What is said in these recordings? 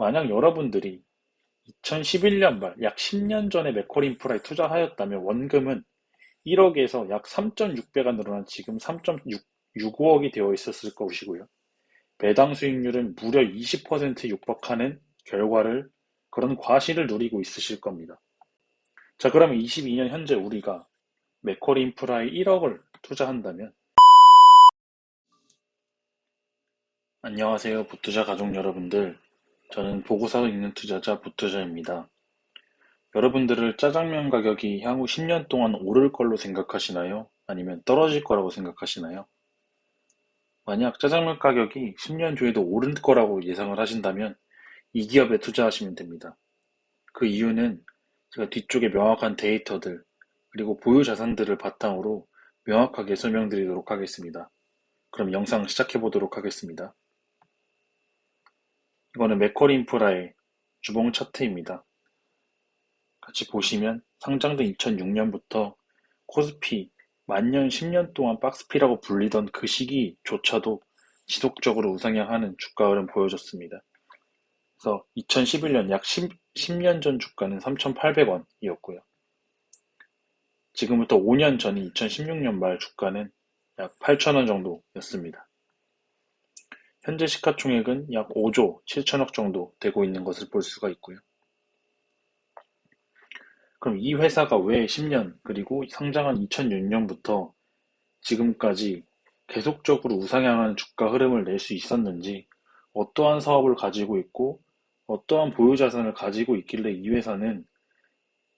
만약 여러분들이 2011년 말 약 10년 전에 맥콜 인프라에 투자하였다면 원금은 1억에서 약 3.6배가 늘어난 지금 3.65억이 되어 있었을 것이고요. 배당 수익률은 무려 20%에 육박하는 결과를 그런 과실을 누리고 있으실 겁니다. 자, 그러면 22년 현재 우리가 맥쿼리 인프라에 1억을 투자한다면 안녕하세요. 부투자 가족 여러분들. 저는 보고서 읽는 투자자 부투자입니다. 여러분들을 짜장면 가격이 향후 10년 동안 오를 걸로 생각하시나요? 아니면 떨어질 거라고 생각하시나요? 만약 짜장면 가격이 10년 뒤에도 오를 거라고 예상을 하신다면 이 기업에 투자하시면 됩니다. 그 이유는 제가 뒤쪽에 명확한 데이터들 그리고 보유 자산들을 바탕으로 명확하게 설명드리도록 하겠습니다. 그럼 영상 시작해 보도록 하겠습니다. 이거는 맥쿼리 인프라의 주봉 차트입니다. 같이 보시면 상장된 2006년부터 코스피 만년 10년 동안 박스피라고 불리던 그 시기조차도 지속적으로 우상향하는 주가 흐름 보여줬습니다. 그래서 2011년 약 10년 전 주가는 3,800원이었고요. 지금부터 5년 전인 2016년 말 주가는 약 8,000원 정도였습니다. 현재 시가총액은 약 5조 7천억 정도 되고 있는 것을 볼 수가 있고요. 그럼 이 회사가 왜 10년 그리고 상장한 2006년부터 지금까지 계속적으로 우상향하는 주가 흐름을 낼 수 있었는지, 어떠한 사업을 가지고 있고 어떠한 보유자산을 가지고 있길래 이 회사는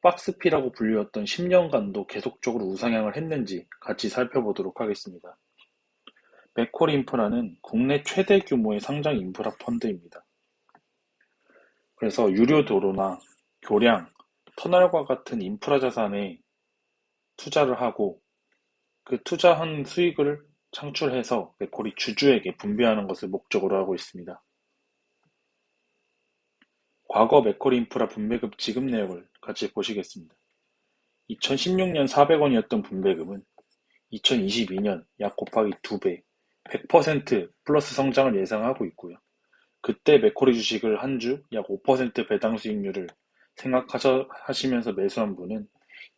박스피라고 불리웠던 10년간도 계속적으로 우상향을 했는지 같이 살펴보도록 하겠습니다. 맥콜 인프라는 국내 최대 규모의 상장 인프라 펀드입니다. 그래서 유료 도로나 교량, 터널과 같은 인프라 자산에 투자를 하고 그 투자한 수익을 창출해서 맥콜이 주주에게 분배하는 것을 목적으로 하고 있습니다. 과거 맥콜 인프라 분배금 지급 내역을 같이 보시겠습니다. 2016년 400원이었던 분배금은 2022년 약 곱하기 2배, 100% 플러스 성장을 예상하고 있고요. 그때 맥쿼리 주식을 한 주 약 5% 배당 수익률을 생각하시면서 매수한 분은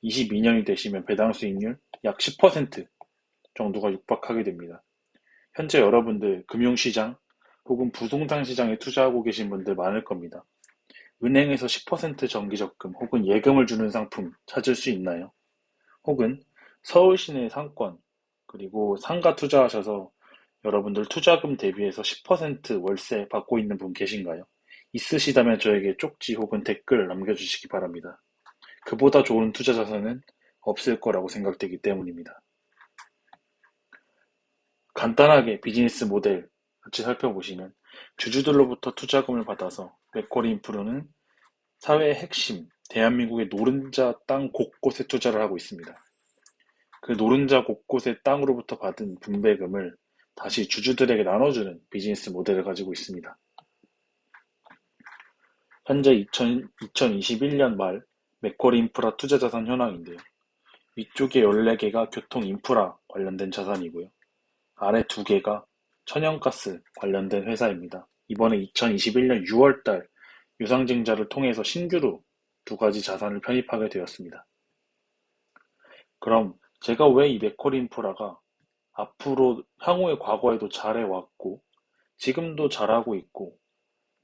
22년이 되시면 배당 수익률 약 10% 정도가 육박하게 됩니다. 현재 여러분들 금융시장 혹은 부동산 시장에 투자하고 계신 분들 많을 겁니다. 은행에서 10% 정기적금 혹은 예금을 주는 상품 찾을 수 있나요? 혹은 서울 시내 상권 그리고 상가 투자하셔서 여러분들 투자금 대비해서 10% 월세 받고 있는 분 계신가요? 있으시다면 저에게 쪽지 혹은 댓글 남겨주시기 바랍니다. 그보다 좋은 투자 자산은 없을 거라고 생각되기 때문입니다. 간단하게 비즈니스 모델 같이 살펴보시면 주주들로부터 투자금을 받아서 맥쿼리 인프라는 사회의 핵심, 대한민국의 노른자 땅 곳곳에 투자를 하고 있습니다. 그 노른자 곳곳의 땅으로부터 받은 분배금을 다시 주주들에게 나눠주는 비즈니스 모델을 가지고 있습니다. 현재 2021년 말 맥쿼리 인프라 투자 자산 현황인데요. 위쪽에 14개가 교통 인프라 관련된 자산이고요. 아래 2개가 천연가스 관련된 회사입니다. 이번에 2021년 6월달 유상증자를 통해서 신규로 2가지 자산을 편입하게 되었습니다. 그럼 제가 왜 이 맥쿼리 인프라가 앞으로 향후의 과거에도 잘해왔고 지금도 잘하고 있고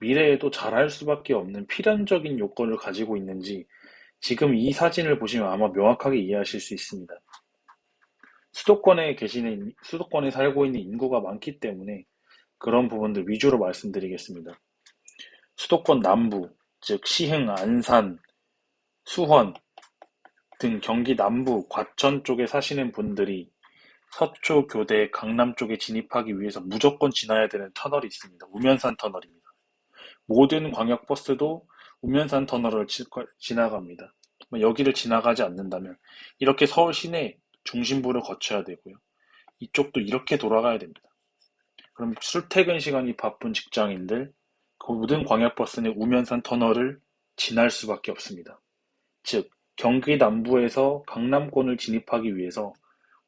미래에도 잘할 수밖에 없는 필연적인 요건을 가지고 있는지 지금 이 사진을 보시면 아마 명확하게 이해하실 수 있습니다. 수도권에 살고 있는 인구가 많기 때문에 그런 부분들 위주로 말씀드리겠습니다. 수도권 남부, 즉 시흥, 안산, 수원 등 경기 남부, 과천 쪽에 사시는 분들이 서초, 교대, 강남 쪽에 진입하기 위해서 무조건 지나야 되는 터널이 있습니다. 우면산 터널입니다. 모든 광역버스도 우면산 터널을 지나갑니다. 여기를 지나가지 않는다면 이렇게 서울 시내 중심부를 거쳐야 되고요. 이쪽도 이렇게 돌아가야 됩니다. 그럼 출퇴근 시간이 바쁜 직장인들, 그 모든 광역버스는 우면산 터널을 지날 수밖에 없습니다. 즉, 경기 남부에서 강남권을 진입하기 위해서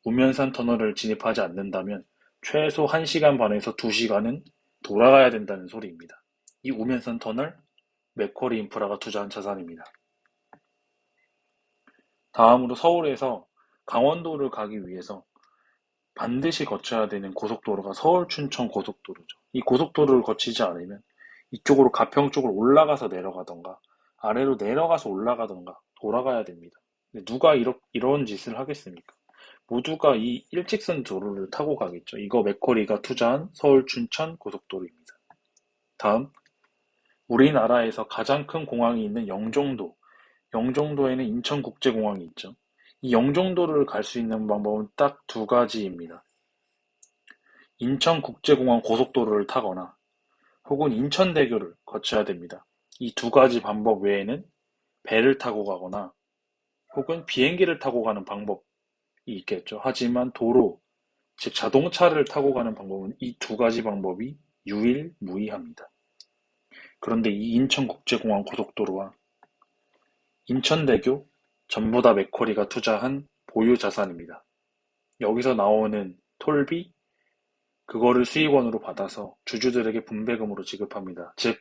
우면산 터널을 진입하지 않는다면 최소 1시간 반에서 2시간은 돌아가야 된다는 소리입니다. 이 우면산 터널 맥쿼리 인프라가 투자한 자산입니다. 다음으로 서울에서 강원도를 가기 위해서 반드시 거쳐야 되는 고속도로가 서울 춘천 고속도로죠. 이 고속도로를 거치지 않으면 이쪽으로 가평 쪽으로 올라가서 내려가던가 아래로 내려가서 올라가던가 돌아가야 됩니다. 근데 누가 이런 짓을 하겠습니까? 모두가 이 일직선 도로를 타고 가겠죠. 이거 맥쿼리가 투자한 서울 춘천 고속도로입니다. 다음, 우리나라에서 가장 큰 공항이 있는 영종도. 영종도에는 인천국제공항이 있죠. 이 영종도를 갈 수 있는 방법은 딱 두 가지입니다. 인천국제공항 고속도로를 타거나 혹은 인천대교를 거쳐야 됩니다. 이 두 가지 방법 외에는 배를 타고 가거나 혹은 비행기를 타고 가는 방법이 있겠죠. 하지만 도로, 즉 자동차를 타고 가는 방법은 이 두 가지 방법이 유일무이합니다. 그런데 이 인천국제공항 고속도로와 인천대교 전부 다 맥쿼리가 투자한 보유 자산입니다. 여기서 나오는 톨비, 그거를 수익원으로 받아서 주주들에게 분배금으로 지급합니다. 즉,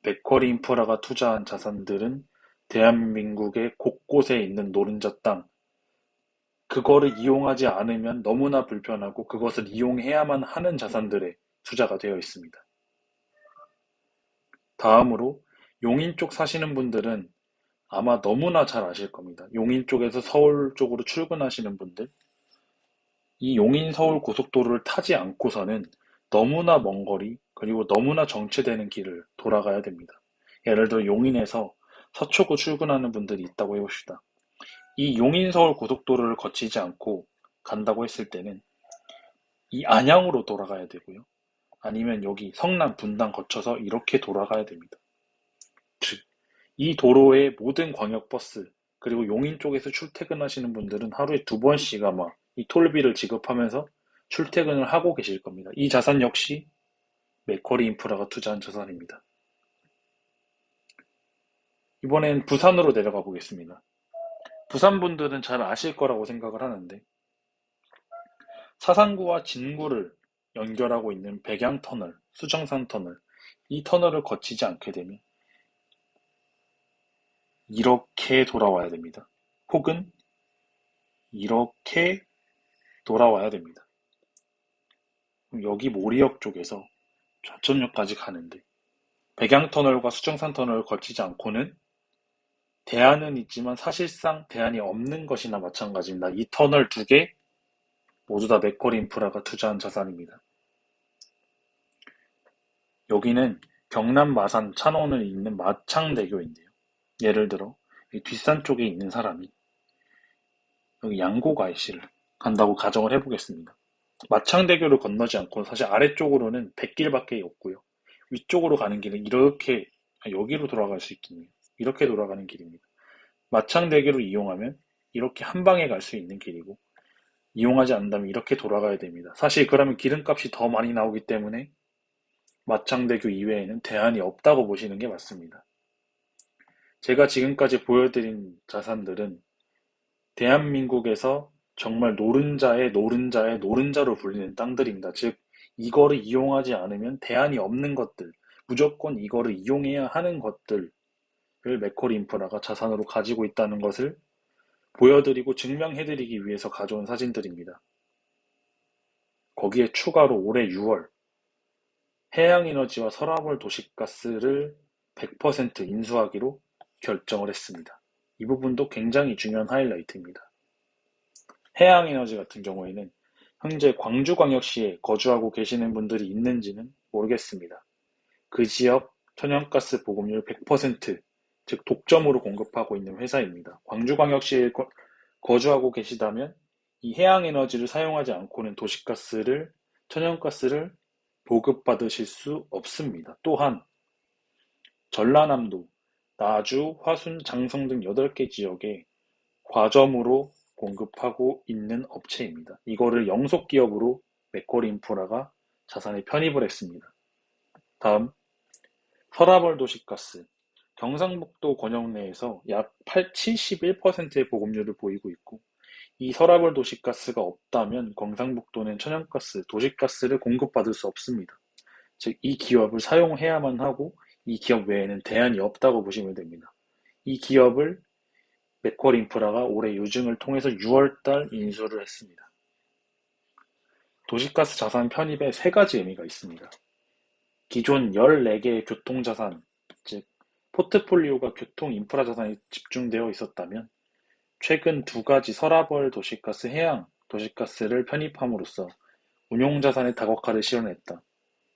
맥쿼리 인프라가 투자한 자산들은 대한민국의 곳곳에 있는 노른자 땅, 그거를 이용하지 않으면 너무나 불편하고 그것을 이용해야만 하는 자산들에 투자가 되어 있습니다. 다음으로 용인 쪽 사시는 분들은 아마 너무나 잘 아실 겁니다. 용인 쪽에서 서울 쪽으로 출근하시는 분들, 이 용인 서울 고속도로를 타지 않고서는 너무나 먼 거리, 그리고 너무나 정체되는 길을 돌아가야 됩니다. 예를 들어 용인에서 서초구 출근하는 분들이 있다고 해봅시다. 이 용인 서울 고속도로를 거치지 않고 간다고 했을 때는 이 안양으로 돌아가야 되고요. 아니면 여기 성남, 분당 거쳐서 이렇게 돌아가야 됩니다. 즉, 이 도로의 모든 광역버스, 그리고 용인 쪽에서 출퇴근하시는 분들은 하루에 두 번씩 아마 이 톨비를 지급하면서 출퇴근을 하고 계실 겁니다. 이 자산 역시 맥쿼리 인프라가 투자한 자산입니다. 이번엔 부산으로 내려가 보겠습니다. 부산 분들은 잘 아실 거라고 생각을 하는데 사상구와 진구를 연결하고 있는 백양터널, 수정산 터널, 이 터널을 거치지 않게 되면 이렇게 돌아와야 됩니다. 혹은 이렇게 돌아와야 됩니다. 여기 모리역 쪽에서 좌천역까지 가는데 백양터널과 수정산터널을 거치지 않고는 대안은 있지만 사실상 대안이 없는 것이나 마찬가지입니다. 이 터널 두 개 모두 다 맥쿼리 인프라가 투자한 자산입니다. 여기는 경남 마산 찬원을 잇는 마창대교인데요. 예를 들어 이 뒷산 쪽에 있는 사람이 여기 양고갈시를 간다고 가정을 해보겠습니다. 마창대교를 건너지 않고 사실 아래쪽으로는 백길밖에 없고요. 위쪽으로 가는 길은 이렇게 여기로 돌아갈 수 있겠네요. 이렇게 돌아가는 길입니다. 마창대교를 이용하면 이렇게 한 방에 갈 수 있는 길이고 이용하지 않는다면 이렇게 돌아가야 됩니다. 사실 그러면 기름값이 더 많이 나오기 때문에 마창대교 이외에는 대안이 없다고 보시는 게 맞습니다. 제가 지금까지 보여드린 자산들은 대한민국에서 정말 노른자의 노른자의 노른자로 불리는 땅들입니다. 즉, 이거를 이용하지 않으면 대안이 없는 것들, 무조건 이거를 이용해야 하는 것들을 맥쿼리 인프라가 자산으로 가지고 있다는 것을 보여드리고 증명해드리기 위해서 가져온 사진들입니다. 거기에 추가로 올해 6월 해양에너지와 서라벌 도시가스를 100% 인수하기로 결정을 했습니다. 이 부분도 굉장히 중요한 하이라이트입니다. 해양에너지 같은 경우에는 현재 광주광역시에 거주하고 계시는 분들이 있는지는 모르겠습니다. 그 지역 천연가스 보급률 100%, 즉 독점으로 공급하고 있는 회사입니다. 광주광역시에 거주하고 계시다면 이 해양에너지를 사용하지 않고는 도시가스를, 천연가스를 보급받으실 수 없습니다. 또한 전라남도, 나주, 화순, 장성 등 8개 지역에 과점으로 공급하고 있는 업체입니다. 이거를 영속기업으로 맥쿼리 인프라가 자산에 편입을 했습니다. 다음, 서라벌 도시가스. 경상북도 권역 내에서 약 71%의 보급률을 보이고 있고 이 서라벌 도시가스가 없다면 경상북도는 천연가스, 도시가스를 공급받을 수 없습니다. 즉, 이 기업을 사용해야만 하고 이 기업 외에는 대안이 없다고 보시면 됩니다. 이 기업을 맥쿼리 인프라가 올해 유증을 통해서 6월달 인수를 했습니다. 도시가스 자산 편입에 세 가지 의미가 있습니다. 기존 14개의 교통자산, 즉 포트폴리오가 교통 인프라 자산이 집중되어 있었다면 최근 두 가지 서라벌 도시가스, 해양 도시가스를 편입함으로써 운용자산의 다각화를 실현했다.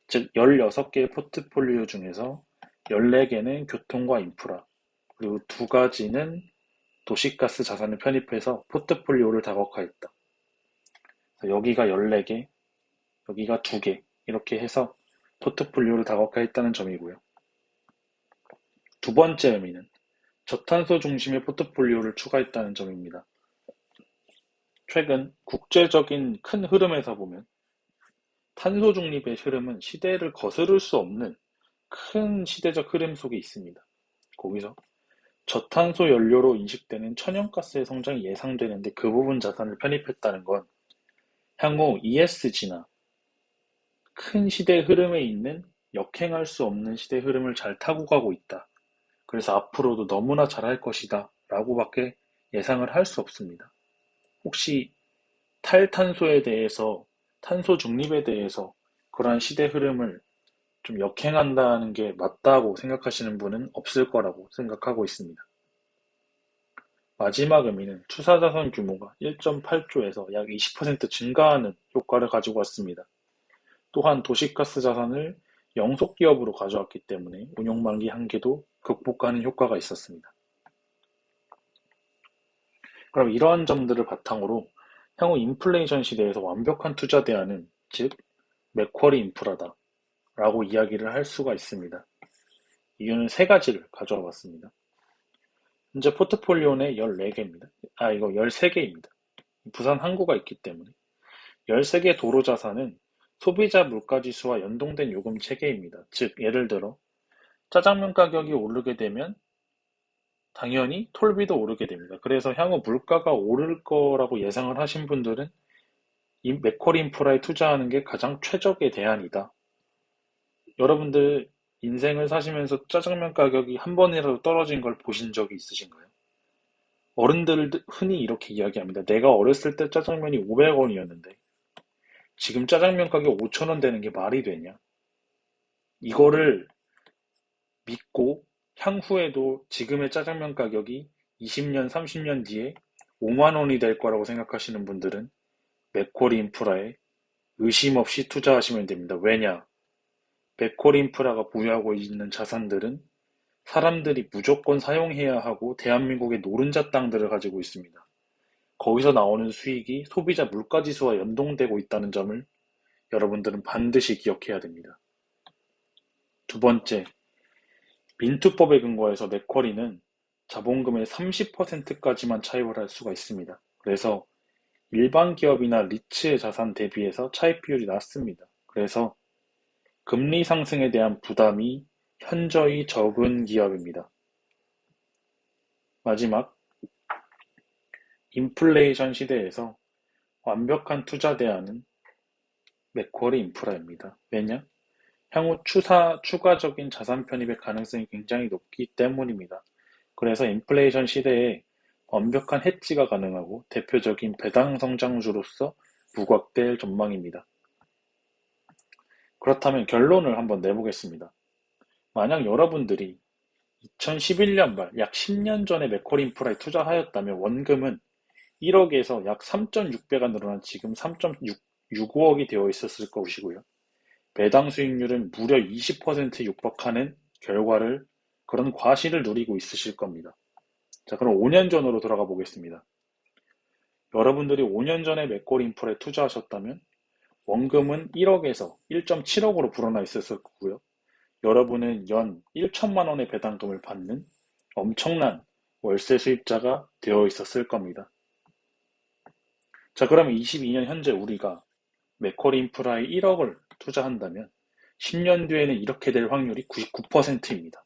즉 16개의 포트폴리오 중에서 14개는 교통과 인프라, 그리고 두 가지는 도시가스 자산을 편입해서 포트폴리오를 다각화했다. 여기가 14개, 여기가 2개 이렇게 해서 포트폴리오를 다각화했다는 점이고요. 두 번째 의미는 저탄소 중심의 포트폴리오를 추가했다는 점입니다. 최근 국제적인 큰 흐름에서 보면 탄소 중립의 흐름은 시대를 거스를 수 없는 큰 시대적 흐름 속에 있습니다. 거기서 저탄소 연료로 인식되는 천연가스의 성장이 예상되는데 그 부분 자산을 편입했다는 건 향후 ESG나 큰 시대 흐름에 있는 역행할 수 없는 시대 흐름을 잘 타고 가고 있다. 그래서 앞으로도 너무나 잘할 것이다 라고밖에 예상을 할 수 없습니다. 혹시 탈탄소에 대해서, 탄소 중립에 대해서 그러한 시대 흐름을 좀 역행한다는 게 맞다고 생각하시는 분은 없을 거라고 생각하고 있습니다. 마지막 의미는 투자자산 규모가 1.8조에서 약 20% 증가하는 효과를 가지고 왔습니다. 또한 도시가스 자산을 영속기업으로 가져왔기 때문에 운용만기 한계도 극복하는 효과가 있었습니다. 그럼 이러한 점들을 바탕으로 향후 인플레이션 시대에서 완벽한 투자 대안은 즉 맥쿼리 인프라다 라고 이야기를 할 수가 있습니다. 이유는 세 가지를 가져와 봤습니다. 현재 포트폴리오는 14개입니다. 이거 13개입니다. 부산 항구가 있기 때문에 13개 도로 자산은 소비자 물가지수와 연동된 요금 체계입니다. 즉 예를 들어 짜장면 가격이 오르게 되면 당연히 톨비도 오르게 됩니다. 그래서 향후 물가가 오를 거라고 예상을 하신 분들은 이 맥쿼리 인프라에 투자하는 게 가장 최적의 대안이다. 여러분들 인생을 사시면서 짜장면 가격이 한 번이라도 떨어진 걸 보신 적이 있으신가요? 어른들 흔히 이렇게 이야기합니다. 내가 어렸을 때 짜장면이 500원이었는데 지금 짜장면 가격 5,000원 되는 게 말이 되냐? 이거를 믿고 향후에도 지금의 짜장면 가격이 20년, 30년 뒤에 5만 원이 될 거라고 생각하시는 분들은 맥쿼리 인프라에 의심 없이 투자하시면 됩니다. 왜냐? 맥쿼리 인프라가 보유하고 있는 자산들은 사람들이 무조건 사용해야 하고 대한민국의 노른자 땅들을 가지고 있습니다. 거기서 나오는 수익이 소비자 물가지수와 연동되고 있다는 점을 여러분들은 반드시 기억해야 됩니다. 두 번째, 민투법에 근거해서 맥쿼리는 자본금의 30%까지만 차입을 할 수가 있습니다. 그래서 일반 기업이나 리츠의 자산 대비해서 차입 비율이 낮습니다. 그래서 금리 상승에 대한 부담이 현저히 적은 기업입니다. 마지막, 인플레이션 시대에서 완벽한 투자 대안은 맥쿼리 인프라입니다. 왜냐? 향후 추가적인 자산 편입의 가능성이 굉장히 높기 때문입니다. 그래서 인플레이션 시대에 완벽한 해지가 가능하고 대표적인 배당 성장주로서 부각될 전망입니다. 그렇다면 결론을 한번 내보겠습니다. 만약 여러분들이 2011년 말 약 10년 전에 맥쿼리 인프라에 투자하였다면 원금은 1억에서 약 3.6배가 늘어난 지금 3.65억이 되어 있었을 것이고요. 배당 수익률은 무려 20%에 육박하는 결과를 그런 과실을 누리고 있으실 겁니다. 자, 그럼 5년 전으로 돌아가 보겠습니다. 여러분들이 5년 전에 맥쿼리 인프라에 투자하셨다면 원금은 1억에서 1.7억으로 불어나 있었을 거고요. 여러분은 연 1천만 원의 배당금을 받는 엄청난 월세 수입자가 되어 있었을 겁니다. 자, 그러면 22년 현재 우리가 맥쿼리 인프라에 1억을 투자한다면 10년 뒤에는 이렇게 될 확률이 99%입니다.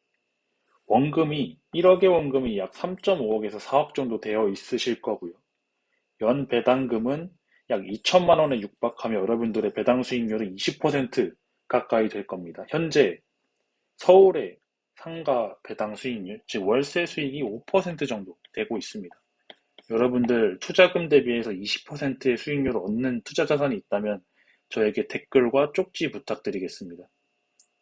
원금이 1억의 원금이 약 3.5억에서 4억 정도 되어 있으실 거고요. 연 배당금은 약 2천만 원에 육박하며 여러분들의 배당 수익률은 20% 가까이 될 겁니다. 현재 서울의 상가 배당 수익률, 즉 월세 수익이 5% 정도 되고 있습니다. 여러분들 투자금 대비해서 20%의 수익률을 얻는 투자 자산이 있다면 저에게 댓글과 쪽지 부탁드리겠습니다.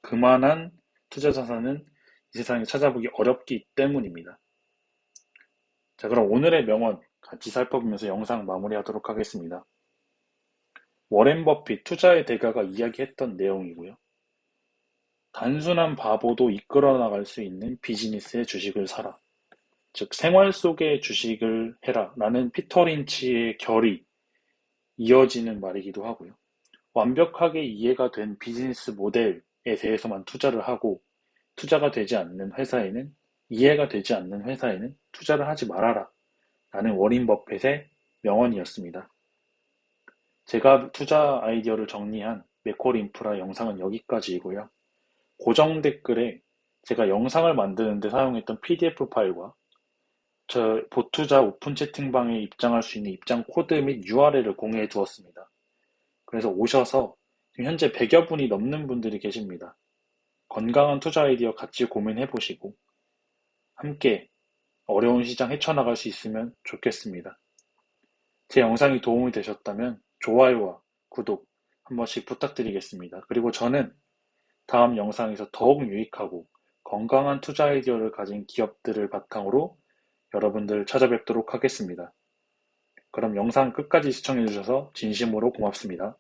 그만한 투자 자산은 이 세상에 찾아보기 어렵기 때문입니다. 자, 그럼 오늘의 명언 같이 살펴보면서 영상 마무리하도록 하겠습니다. 워렌 버핏 투자의 대가가 이야기했던 내용이고요. 단순한 바보도 이끌어 나갈 수 있는 비즈니스의 주식을 사라. 즉 생활 속의 주식을 해라 라는 피터 린치의 결이 이어지는 말이기도 하고요. 완벽하게 이해가 된 비즈니스 모델에 대해서만 투자를 하고 투자가 되지 않는 회사에는 이해가 되지 않는 회사에는 투자를 하지 말아라 라는 워린 버핏의 명언이었습니다. 제가 투자 아이디어를 정리한 맥콜 인프라 영상은 여기까지이고요. 고정 댓글에 제가 영상을 만드는데 사용했던 PDF 파일과 저 보투자 오픈 채팅방에 입장할 수 있는 입장 코드 및 URL을 공유해 두었습니다. 그래서 오셔서 지금 현재 100여 분이 넘는 분들이 계십니다. 건강한 투자 아이디어 같이 고민해 보시고 함께 어려운 시장 헤쳐나갈 수 있으면 좋겠습니다. 제 영상이 도움이 되셨다면 좋아요와 구독 한 번씩 부탁드리겠습니다. 그리고 저는 다음 영상에서 더욱 유익하고 건강한 투자 아이디어를 가진 기업들을 바탕으로 여러분들 찾아뵙도록 하겠습니다. 그럼 영상 끝까지 시청해주셔서 진심으로 고맙습니다.